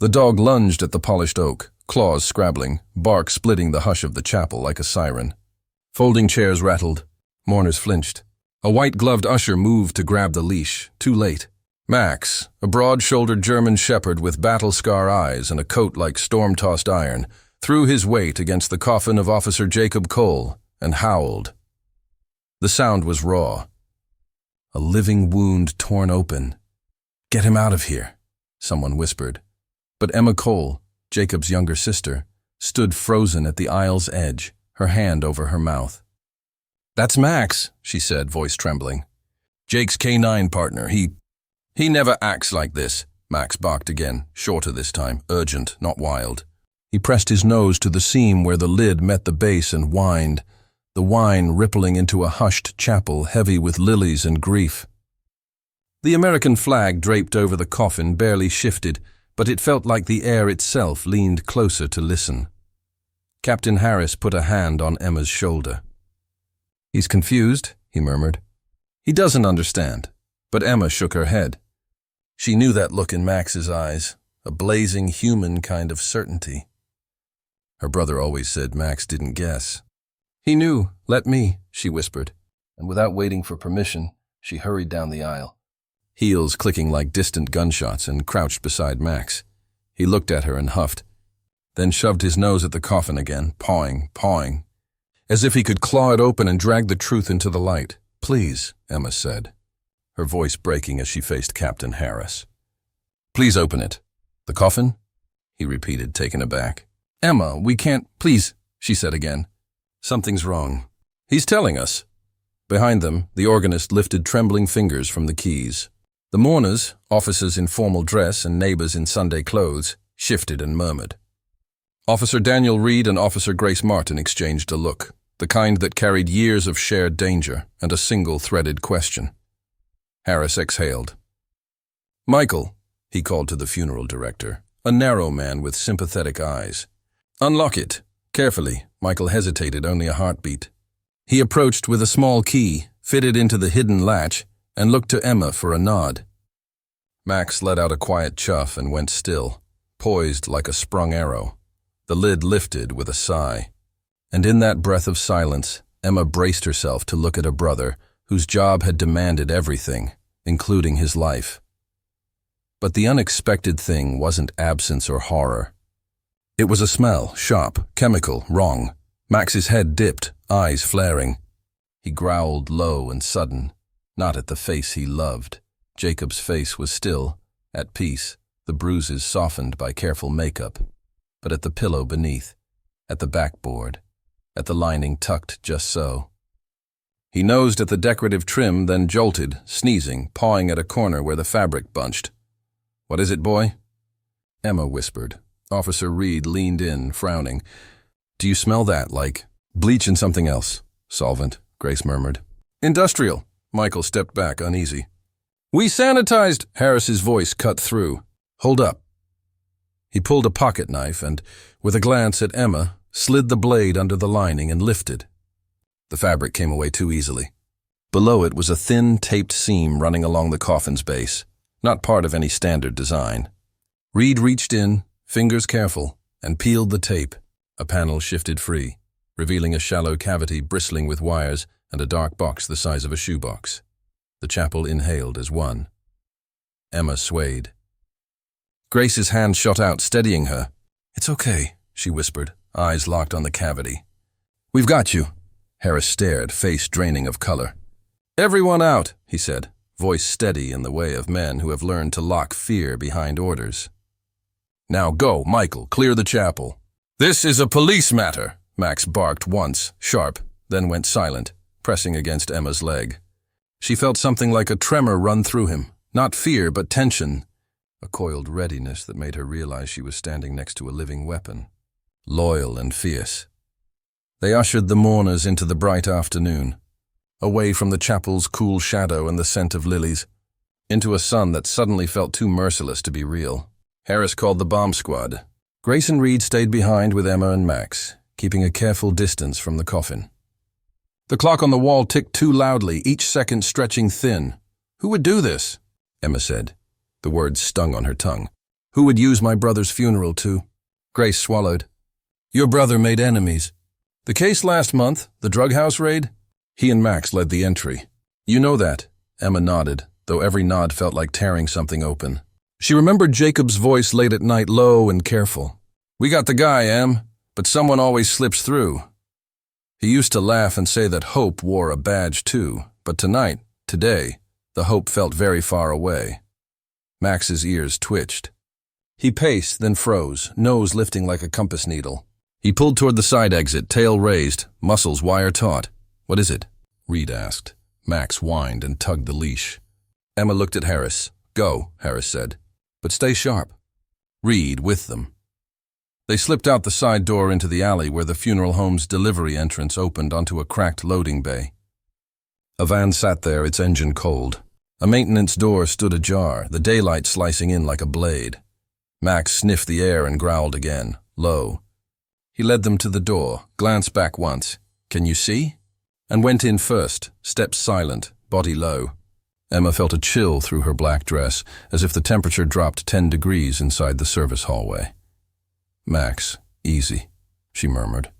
The dog lunged at the polished oak, claws scrabbling, bark splitting the hush of the chapel like a siren. Folding chairs rattled. Mourners flinched. A white-gloved usher moved to grab the leash, too late. Max, a broad-shouldered German shepherd with battle-scar eyes and a coat like storm-tossed iron, threw his weight against the coffin of Officer Jacob Cole and howled. The sound was raw. A living wound torn open. "Get him out of here," someone whispered. But Emma Cole, Jacob's younger sister, stood frozen at the aisle's edge, her hand over her mouth. "That's Max," she said, voice trembling. "Jake's K9 partner. He never acts like this," Max barked again, shorter this time, urgent, not wild. He pressed his nose to the seam where the lid met the base and whined, the whine rippling into a hushed chapel heavy with lilies and grief. The American flag draped over the coffin barely shifted, but it felt like the air itself leaned closer to listen. Captain Harris put a hand on Emma's shoulder. "He's confused," he murmured. "He doesn't understand." But Emma shook her head. She knew that look in Max's eyes, a blazing human kind of certainty. Her brother always said Max didn't guess. "He knew, let me," she whispered, and without waiting for permission, she hurried down the aisle. Heels clicking like distant gunshots, and crouched beside Max. He looked at her and huffed, then shoved his nose at the coffin again, pawing, as if he could claw it open and drag the truth into the light. "Please," Emma said, her voice breaking as she faced Captain Harris. "Please open it." "The coffin?" he repeated, taken aback. "Emma, we can't, please," she said again. "Something's wrong. He's telling us." Behind them, the organist lifted trembling fingers from the keys. The mourners, officers in formal dress and neighbors in Sunday clothes, shifted and murmured. Officer Daniel Reed and Officer Grace Martin exchanged a look, the kind that carried years of shared danger and a single threaded question. Harris exhaled. "Michael," he called to the funeral director, a narrow man with sympathetic eyes. "Unlock it." Carefully, Michael hesitated only a heartbeat. He approached with a small key, fitted into the hidden latch, and looked to Emma for a nod. Max let out a quiet chuff and went still, poised like a sprung arrow. The lid lifted with a sigh. And in that breath of silence, Emma braced herself to look at a brother whose job had demanded everything, including his life. But the unexpected thing wasn't absence or horror. It was a smell, sharp, chemical, wrong. Max's head dipped, eyes flaring. He growled low and sudden, not at the face he loved. Jacob's face was still, at peace, the bruises softened by careful makeup, but at the pillow beneath, at the backboard, at the lining tucked just so. He nosed at the decorative trim, then jolted, sneezing, pawing at a corner where the fabric bunched. "What is it, boy?" Emma whispered. Officer Reed leaned in, frowning. "Do you smell that, like bleach and something else?" "Solvent," Grace murmured. "Industrial." Michael stepped back, uneasy. "We sanitized," Harris's voice cut through. "Hold up." He pulled a pocket knife and, with a glance at Emma, slid the blade under the lining and lifted. The fabric came away too easily. Below it was a thin, taped seam running along the coffin's base, not part of any standard design. Reed reached in, fingers careful, and peeled the tape. A panel shifted free, revealing a shallow cavity bristling with wires and a dark box the size of a shoebox. The chapel inhaled as one. Emma swayed. Grace's hand shot out, steadying her. "It's okay," she whispered, eyes locked on the cavity. "We've got you." Harris stared, face draining of color. "Everyone out," he said, voice steady in the way of men who have learned to lock fear behind orders. "Now go, Michael, clear the chapel." "This is a police matter," Max barked once, sharp, then went silent, pressing against Emma's leg. She felt something like a tremor run through him, not fear but tension, a coiled readiness that made her realize she was standing next to a living weapon, loyal and fierce. They ushered the mourners into the bright afternoon, away from the chapel's cool shadow and the scent of lilies, into a sun that suddenly felt too merciless to be real. Harris called the bomb squad. Grace and Reed stayed behind with Emma and Max, keeping a careful distance from the coffin. The clock on the wall ticked too loudly, each second stretching thin. "Who would do this?" Emma said. The words stung on her tongue. Who would use my brother's funeral to? Grace swallowed. Your brother made enemies. The case last month, the drug house raid? He and Max led the entry. You know that, Emma nodded, though every nod felt like tearing something open. She remembered Jacob's voice late at night, low and careful. We got the guy, Em, but someone always slips through. He used to laugh and say that hope wore a badge too, but today, the hope felt very far away. Max's ears twitched. He paced, then froze, nose lifting like a compass needle. He pulled toward the side exit, tail raised, muscles wire-taut. What is it? Reed asked. Max whined and tugged the leash. Emma looked at Harris. Go, Harris said. But stay sharp. Reed with them. They slipped out the side door into the alley where the funeral home's delivery entrance opened onto a cracked loading bay. A van sat there, its engine cold. A maintenance door stood ajar, the daylight slicing in like a blade. Max sniffed the air and growled again, low. He led them to the door, glanced back once. Can you see? And went in first, steps silent, body low. Emma felt a chill through her black dress, as if the temperature dropped 10 degrees inside the service hallway. Max, easy, she murmured.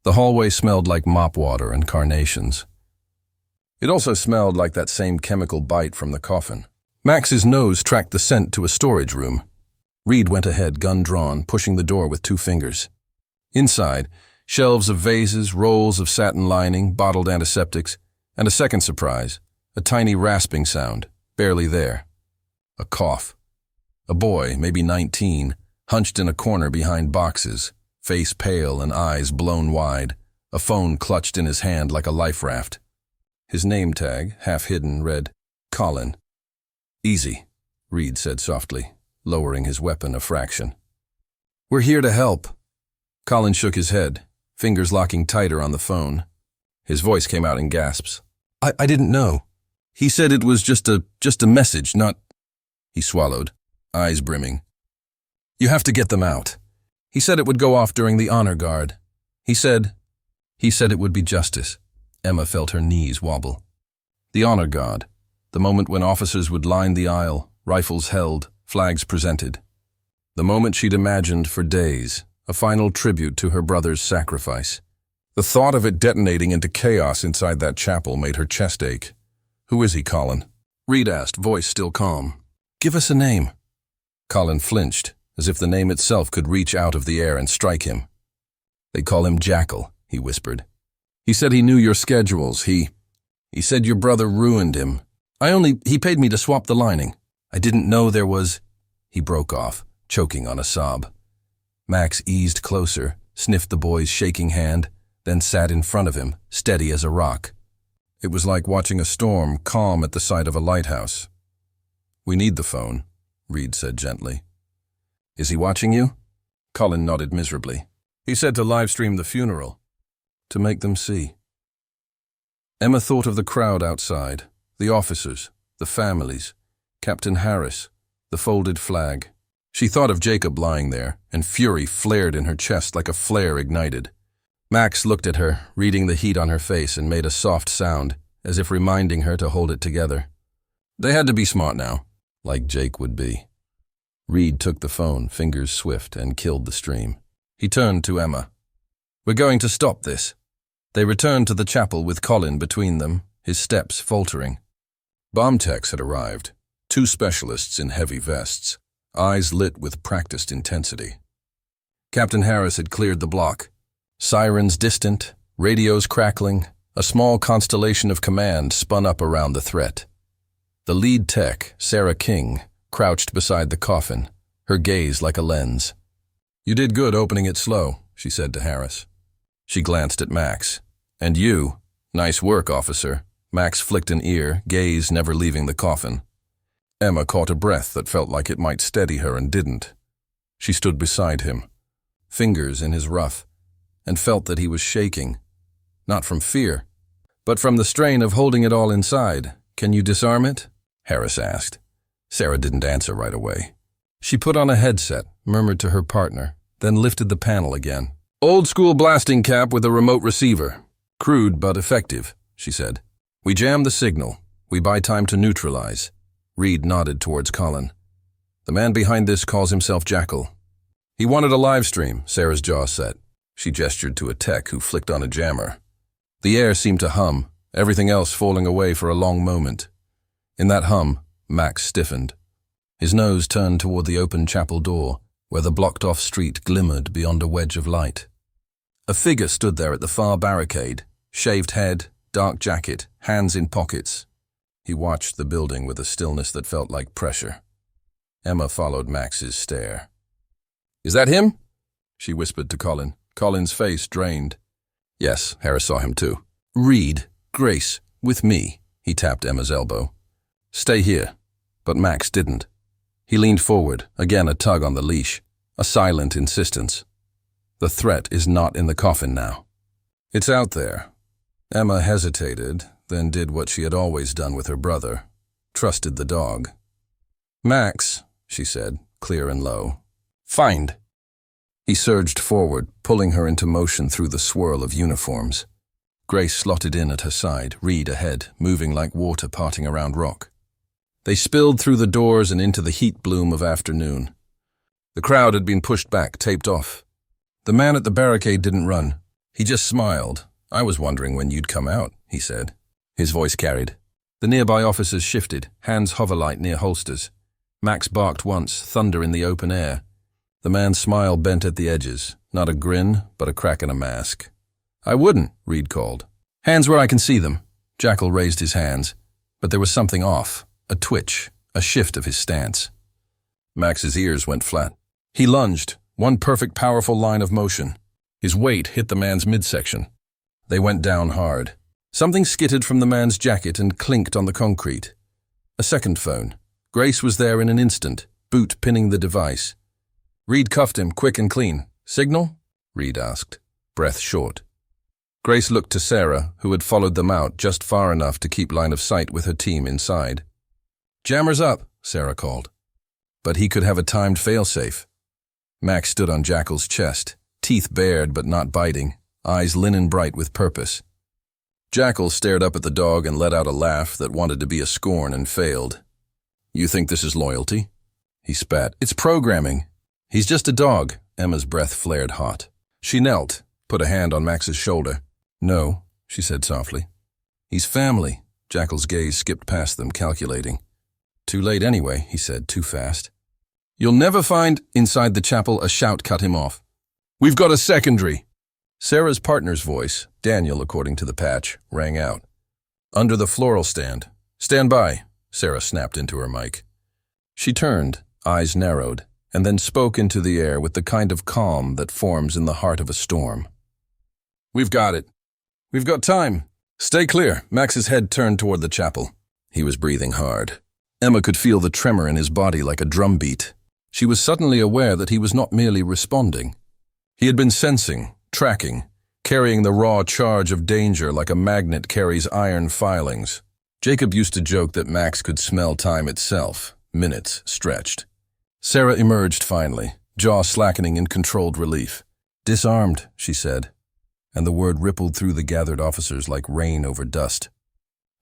The hallway smelled like mop water and carnations. It also smelled like that same chemical bite from the coffin. Max's nose tracked the scent to a storage room. Reed went ahead, gun drawn, pushing the door with 2 fingers. Inside, shelves of vases, rolls of satin lining, bottled antiseptics, and a second surprise, a tiny rasping sound, barely there. A cough. A boy, maybe 19, hunched in a corner behind boxes, face pale and eyes blown wide, a phone clutched in his hand like a life raft. His name tag, half hidden, read, Colin. Easy, Reed said softly, lowering his weapon a fraction. We're here to help. Colin shook his head, fingers locking tighter on the phone. His voice came out in gasps. I didn't know. He said it was just a message, not... He swallowed, eyes brimming. You have to get them out. He said it would go off during the honor guard. He said it would be justice. Emma felt her knees wobble. The honor guard, the moment when officers would line the aisle, rifles held, flags presented. The moment she'd imagined for days, a final tribute to her brother's sacrifice. The thought of it detonating into chaos inside that chapel made her chest ache. Who is he, Colin? Reed asked, voice still calm. Give us a name. Colin flinched, as if the name itself could reach out of the air and strike him. They call him Jackal, he whispered. He said he knew your schedules. He said your brother ruined him. He paid me to swap the lining. I didn't know there was... He broke off, choking on a sob. Max eased closer, sniffed the boy's shaking hand, then sat in front of him, steady as a rock. It was like watching a storm calm at the sight of a lighthouse. We need the phone, Reed said gently. Is he watching you? Colin nodded miserably. He said to live-stream the funeral, to make them see. Emma thought of the crowd outside, the officers, the families, Captain Harris, the folded flag. She thought of Jacob lying there, and fury flared in her chest like a flare ignited. Max looked at her, reading the heat on her face, and made a soft sound, as if reminding her to hold it together. They had to be smart now, like Jake would be. Reed took the phone, fingers swift, and killed the stream. He turned to Emma. We're going to stop this. They returned to the chapel with Colin between them, his steps faltering. Bomb techs had arrived, 2 specialists in heavy vests, eyes lit with practiced intensity. Captain Harris had cleared the block. Sirens distant, radios crackling, a small constellation of command spun up around the threat. The lead tech, Sarah King, crouched beside the coffin, her gaze like a lens. You did good opening it slow, she said to Harris. She glanced at Max. And you, nice work, officer. Max flicked an ear, gaze never leaving the coffin. Emma caught a breath that felt like it might steady her and didn't. She stood beside him, fingers in his ruff, and felt that he was shaking. Not from fear, but from the strain of holding it all inside. Can you disarm it? Harris asked. Sarah didn't answer right away. She put on a headset, murmured to her partner, then lifted the panel again. Old-school blasting cap with a remote receiver. Crude but effective, she said. We jam the signal. We buy time to neutralize. Reed nodded towards Colin. The man behind this calls himself Jackal. He wanted a live stream, Sarah's jaw set. She gestured to a tech who flicked on a jammer. The air seemed to hum, everything else falling away for a long moment. In that hum, Max stiffened. His nose turned toward the open chapel door, where the blocked-off street glimmered beyond a wedge of light. A figure stood there at the far barricade, shaved head, dark jacket, hands in pockets. He watched the building with a stillness that felt like pressure. Emma followed Max's stare. "Is that him?" she whispered to Colin. Colin's face drained. Yes, Harris saw him too. "Reed, Grace, with me," he tapped Emma's elbow. "Stay here." But Max didn't. He leaned forward, again a tug on the leash, a silent insistence. The threat is not in the coffin now. It's out there. Emma hesitated, then did what she had always done with her brother, trusted the dog. "Max," she said, clear and low. "Find." He surged forward, pulling her into motion through the swirl of uniforms. Grace slotted in at her side, Reed ahead, moving like water parting around rock. They spilled through the doors and into the heat bloom of afternoon. The crowd had been pushed back, taped off. The man at the barricade didn't run. He just smiled. "I was wondering when you'd come out," he said. His voice carried. The nearby officers shifted, hands hover-light near holsters. Max barked once, thunder in the open air. The man's smile bent at the edges, not a grin, but a crack in a mask. "I wouldn't," Reed called. "Hands where I can see them." Jackal raised his hands, but there was something off, a twitch, a shift of his stance. Max's ears went flat. He lunged, one perfect powerful line of motion. His weight hit the man's midsection. They went down hard. Something skittered from the man's jacket and clinked on the concrete. A second phone. Grace was there in an instant, boot pinning the device. Reed cuffed him, quick and clean. "Signal?" Reed asked, breath short. Grace looked to Sarah, who had followed them out just far enough to keep line of sight with her team inside. "Jammer's up," Sarah called. But he could have a timed failsafe. Max stood on Jackal's chest, teeth bared but not biting, eyes linen bright with purpose. Jackal stared up at the dog and let out a laugh that wanted to be a scorn and failed. "You think this is loyalty?" He spat. "It's programming." "He's just a dog." Emma's breath flared hot. She knelt, put a hand on Max's shoulder. "No," she said softly. "He's family." Jackal's gaze skipped past them, calculating. "Too late anyway," he said, too fast. "You'll never find—" Inside the chapel, a shout cut him off. "We've got a secondary!" Sarah's partner's voice, Daniel according to the patch, rang out. "Under the floral stand. Stand by," Sarah snapped into her mic. She turned, eyes narrowed, and then spoke into the air with the kind of calm that forms in the heart of a storm. "We've got it. We've got time. Stay clear." Max's head turned toward the chapel. He was breathing hard. Emma could feel the tremor in his body like a drumbeat. She was suddenly aware that he was not merely responding. He had been sensing, tracking, carrying the raw charge of danger like a magnet carries iron filings. Jacob used to joke that Max could smell time itself, minutes stretched. Sarah emerged finally, jaw slackening in controlled relief. "Disarmed," she said, and the word rippled through the gathered officers like rain over dust.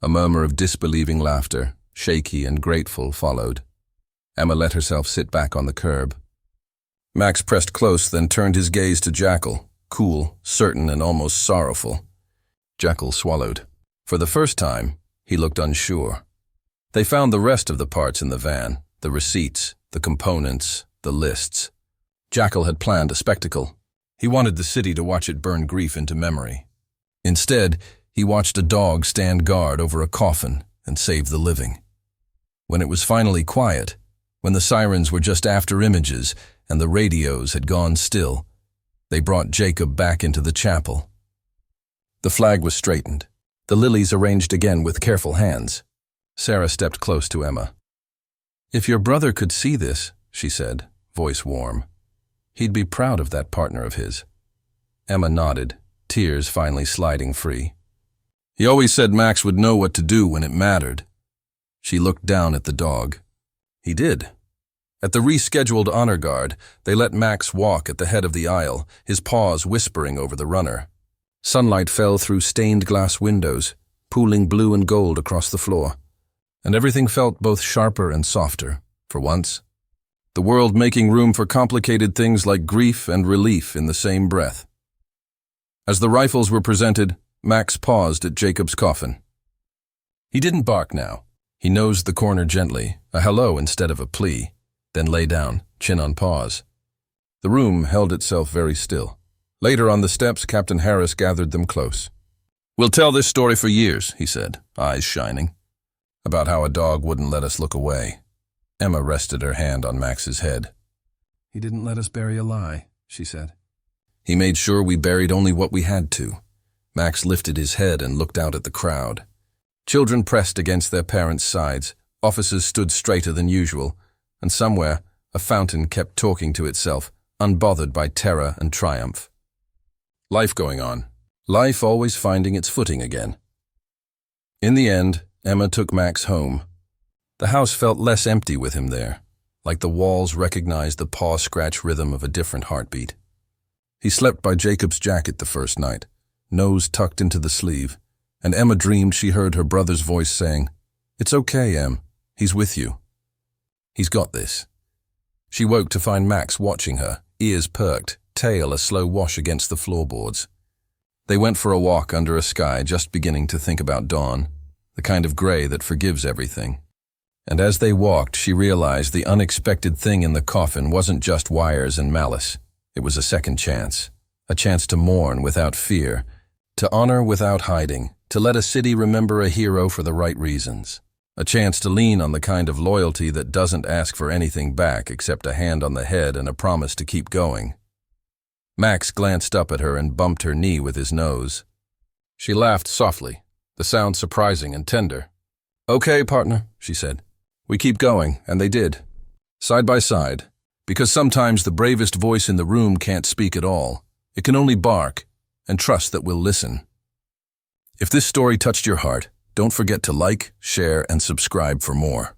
A murmur of disbelieving laughter, shaky and grateful, followed. Emma let herself sit back on the curb. Max pressed close, then turned his gaze to Jackal, cool, certain, and almost sorrowful. Jackal swallowed. For the first time, he looked unsure. They found the rest of the parts in the van, the receipts, the components, the lists. Jackal had planned a spectacle. He wanted the city to watch it burn grief into memory. Instead, he watched a dog stand guard over a coffin and save the living. When it was finally quiet, when the sirens were just after images and the radios had gone still, they brought Jacob back into the chapel. The flag was straightened, the lilies arranged again with careful hands. Sarah stepped close to Emma. "If your brother could see this," she said, voice warm, "he'd be proud of that partner of his." Emma nodded, tears finally sliding free. "He always said Max would know what to do when it mattered." She looked down at the dog. He did. At the rescheduled honor guard, they let Max walk at the head of the aisle, his paws whispering over the runner. Sunlight fell through stained glass windows, pooling blue and gold across the floor, and everything felt both sharper and softer, for once. the world making room for complicated things like grief and relief in the same breath. As the rifles were presented, Max paused at Jacob's coffin. He didn't bark now. He nosed the corner gently, a hello instead of a plea, then lay down, chin on paws. The room held itself very still. Later on the steps, Captain Harris gathered them close. "We'll tell this story for years," he said, eyes shining, about how a dog wouldn't let us look away. Emma rested her hand on Max's head. "He didn't let us bury a lie," she said. "He made sure we buried only what we had to." Max lifted his head and looked out at the crowd. Children pressed against their parents' sides, officers stood straighter than usual, and somewhere a fountain kept talking to itself, unbothered by terror and triumph. Life going on. Life always finding its footing again. In the end, Emma took Max home. The house felt less empty with him there, like the walls recognized the paw-scratch rhythm of a different heartbeat. He slept by Jacob's jacket the first night, nose tucked into the sleeve, and Emma dreamed she heard her brother's voice saying, "It's okay, Em. He's with you. He's got this." She woke to find Max watching her, ears perked, tail a slow wash against the floorboards. They went for a walk under a sky just beginning to think about dawn, the kind of gray that forgives everything. And as they walked, she realized the unexpected thing in the coffin wasn't just wires and malice. It was a second chance, a chance to mourn without fear, to honor without hiding, to let a city remember a hero for the right reasons, a chance to lean on the kind of loyalty that doesn't ask for anything back except a hand on the head and a promise to keep going. Max glanced up at her and bumped her knee with his nose. She laughed softly, the sound surprising and tender. "Okay, partner," she said. "We keep going," and they did. Side by side, because sometimes the bravest voice in the room can't speak at all. It can only bark and trust that we'll listen. If this story touched your heart, don't forget to like, share, and subscribe for more.